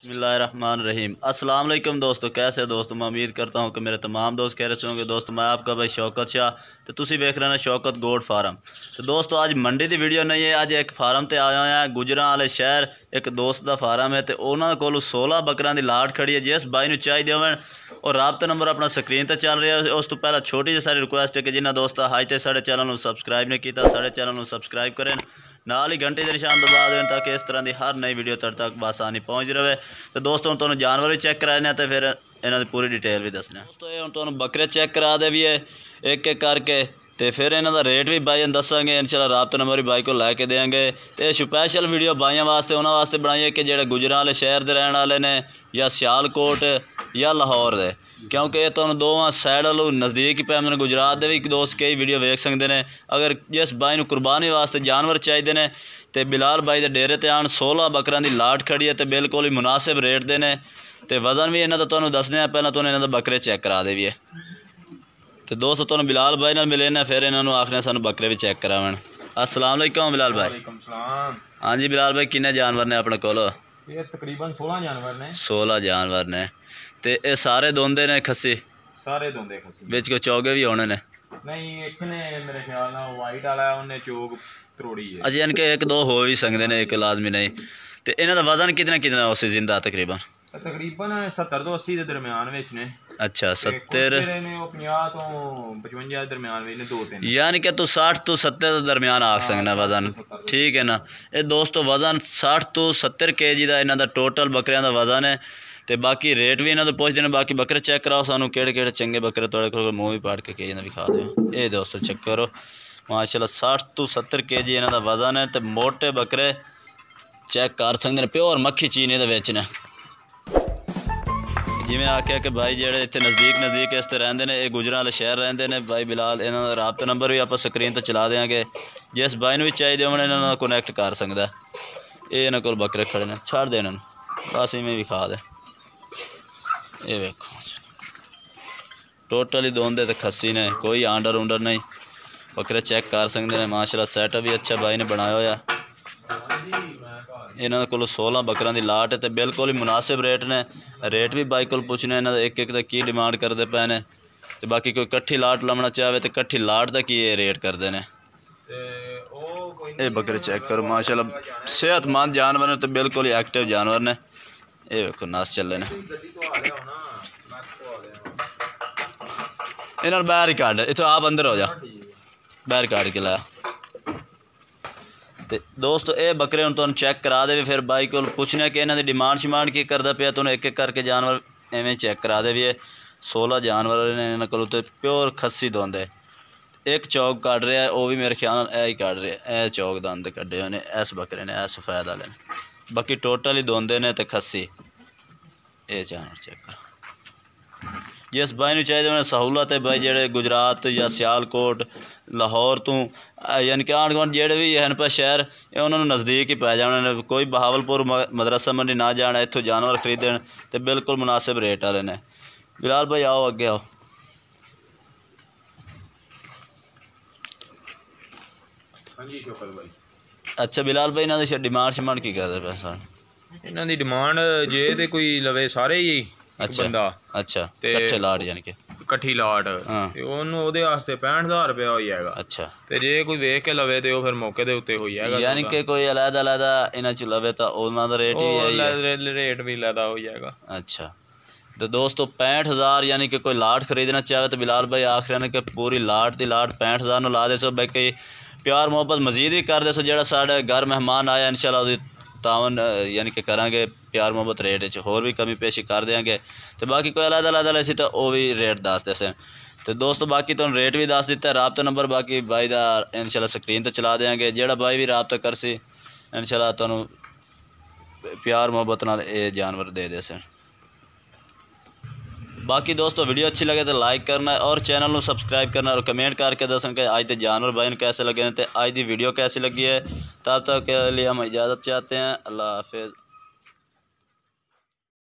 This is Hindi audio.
बिस्मिल्लाहिर्रहमानिर्रहीम। अस्सलाम वालेकुम दोस्तों, कैसे दोस्तों? मैं उम्मीद करता हूँ कि मेरे तमाम दोस्त कह रहे होंगे। दोस्तों मैं आपका भाई शौकत शाह, तो तुसी वेख रहे हैं शौकत गोट फार्म। तो दोस्तों आज मंडी की वीडियो नहीं है, अज एक फार्म से आया है गुजरां वाले शहर। एक दोस्त का फार्म है, तो उन्होंने को 16 बकरियां की लाट खड़ी है। जिस भाई को चाहिए होवे और राबता नंबर अपना स्क्रीन पर चल रहा है। उस तो पहला छोटी जी सारी रिक्वेस्ट है कि जिन्हें दोस्तों अज तक साढ़े चैनल को सबसक्राइब नहीं किया, साढ़े चैनल को सबसक्राइब करें, नाल ही घंटे के निशान दबा दें ताकि इस तरह की हर नई वीडियो तक बसानी पहुँच रहे। तो दोस्तों तुहानू जानवर भी चेक कराने तो फिर इन्हों की पूरी डिटेल भी दसने। दोस्तों ये तुहानू बकरे चेक करा दे भी है एक एक करके, तो फिर इन्हों का रेट भी बाई दसांगे। इंशाल्लाह राबता नंबर भी बाई को लैके देंगे। तो स्पैशल वीडियो बाइयों वास्ते उन्होंने वास्ते बनाई है कि जो गुजरां वाले शहर के रहने वाले ने या सियालकोट या लाहौर दे, क्योंकि ये तुहानू दोवां साइड वालों नज़दीक ही पैंदे ने। गुजरात के भी दोस्त कई वीडियो वेख सकते हैं। अगर जिस भाई को कुर्बानी वास्ते जानवर चाहिए ने तो बिलाल भाई के डेरे ते आन 16 बकरियां की लाट खड़ी है, तो बिल्कुल ही मुनासिब रेट दे ने। तो वजन भी इन्हों का तुहानू दसने, पहले तो इन्हों बकरे चेक करा दे भी है। तो दोस्तों तुहानू बिलाल भाई नाल मिले ने, फिर इन्होंने आखने सानू बकरे भी चेक करावन। अस्सलाम वालेकुम बिलाल भाई। हाँ जी बिलाल भाई, किन्ने जानवर ने अपने कोल? ये तकरीबन 16 जानवर ने। 16 जानवर ने, तो ये सारे दोंदे ने खस्सी? सारे दोंदे खस्सी, विच कोई चौगे भी होने ने? नहीं, एक ने मेरे ख्याल नाल वाइट वाला है, उन्हें चोग त्रोड़ी है। अच्छा, यानी कि एक दो हो ही सकते हैं, एक लाजमी नहीं। तो इन्हों का वजन कितना कितना उस जिंदा तकरीबन? तकरीबन 70 तो 80 के दरम्यान विच ने। अच्छा 70 ने 50 तो 55 दरम्यान में दो तीन, यानी कि तू 60 तो 70 के दरम्यान आ सकना वजन, ठीक है ना? ये दोस्तों वजन 60 तो 70 kg का इन्हों का टोटल बकरियां का वजन है। तो बाकी रेट भी इन्हों तो पुछते हैं। बाकी बकरे चेक कराओ सानू केड़े चंगे बकरे तुहाडे कोल, मूँह भी पाड़ के केज विखा दो। ये दोस्तों चेक करो माशाल्लाह 60 तो 70 kg इन्हों का वजन है। तो मोटे बकरे चेक कर सकते हैं, प्योर मक्खी चीनी दे विच ने। जिमें आख्या कि भाई जेडे इतने नज़दीक इस तरह रहते हैं, ये गुजरां वाले शहर रहते हैं। भाई बिलाल इन्हों का राबता नंबर भी आप स्क्रीन पर चला देंगे। जिस भाई को भी चाहिए होने इन्होंने कनैक्ट कर सकता है। ये इन्होंने को बकरे खड़े ने, छड़ दे इन्होंने बस इवें भी खा दे। ये वेखो टोटल ही दोंदे तो खस्सी ने, कोई आंडर उंडर नहीं। बकरे चेक कर सकते हैं माशाल्लाह, सेटअप भी अच्छा भाई ने बनाया होया। इन्होंने को 16 बकरियां की लाट है, तो बिल्कुल ही मुनासिब रेट ने। रेट भी बाई को पूछने इन्हों एक एक का की डिमांड करते पे ने। तो बाकी कोई कट्ठी लाट लमना चाहे तो कट्ठी लाट का की रेट करते हैं। ये बकरे चेक करो माशाल्लाह सेहतमंद जानवर ने, तो बिल्कुल ही एक्टिव जानवर ने। ये वेखो नस चले ने। इन्होंने बाहर ही काट इतो, आप अंदर हो जा, बाहर काट के लाया। तो दोस्तों ये बकरे हम तुहानू चेक करा दे, फिर बाई को पूछने कि इन्हों की डिमांड शिमांड की करता पे। तुहानू एक एक करके जानवर इवें चेक करा दे भी है। 16 जानवर ने इन्होंने को, तो प्योर खस्सी दोंदे। एक चौक काट रहा है, वो भी मेरे ख्याल नाल ही काट रहा है। चौक दंद कड्डे ने इस बकरे ने, इस सफेद वाले ने। बाकी टोटल ही दोंदे ने तो खस्सी। ये जानवर चेक करो। जिस भाई को चाहिए उन्हें सहूलत है भाई जेडे गुजरात या सियालकोट लाहौर तो यानी कि आंढ गुआंढ जेडे भी हैं पर शहर, उन्होंने नज़दीक ही पै जाने। कोई बहावलपुर मदरसा मंडी ना जाना, इतों जानवर खरीदन तो बिल्कुल मुनासिब रेट वाले ने। बिलाल भाई आओ अगे आओ। अच्छा बिलाल भाई इन्हों की डिमांड शिमांड की करते पे सर? इन्हों की डिमांड जे तो कोई लवे सारे ही अच्छा बंदा। अच्छा कट्ठे लाट यानी कि कट्ठी लाट, हाँ। ते ओनू ओदे वास्ते 65,000 रुपया हो जाएगा। अच्छा, ते जे कोई वेख के लवे तो फिर मौके दे उत्ते हो जाएगा। यानी कि कोई अलग-अलग इन्हां च लवे तो उन्हां दा रेट ही है, रेट भी अलग हो जाएगा। अच्छा तो दोस्तों 65,000 यानी कि कोई लाट खरीदना चाहे तो बिलाल भाई आख रहे हैं कि पूरी लाट की लाट 65,000 ला दे सो। बाकी प्यार मोहब्बत मजीद भी कर दे सो। जो साढ़े घर मेहमान आया इंशाल्लाह तावन यानी कि करांगे प्यार मोहब्बत रेट होर भी कमी पेशी कर देंगे। तो बाकी कोई अलग सी तो वह भी रेट दस दे। तो दोस्तों बाकी तो रेट भी दस दिता है, राबता नंबर बाकी भाई का इंशाल्लाह स्क्रीन तो चला देंगे। जोड़ा भाई भी राबता कर सी इंशाल्लाह तुहानू प्यार मोहब्बत नाल ये जानवर दे दे। बाकी दोस्तों वीडियो अच्छी लगे तो लाइक करना है और चैनल को सब्सक्राइब करना और कमेंट करके दसन कि आज के जानवर भाई कैसे लगे हैं, तो आज की वीडियो कैसी लगी है। तब तक के लिए हम इजाज़त चाहते हैं। अल्लाह हाफिज़।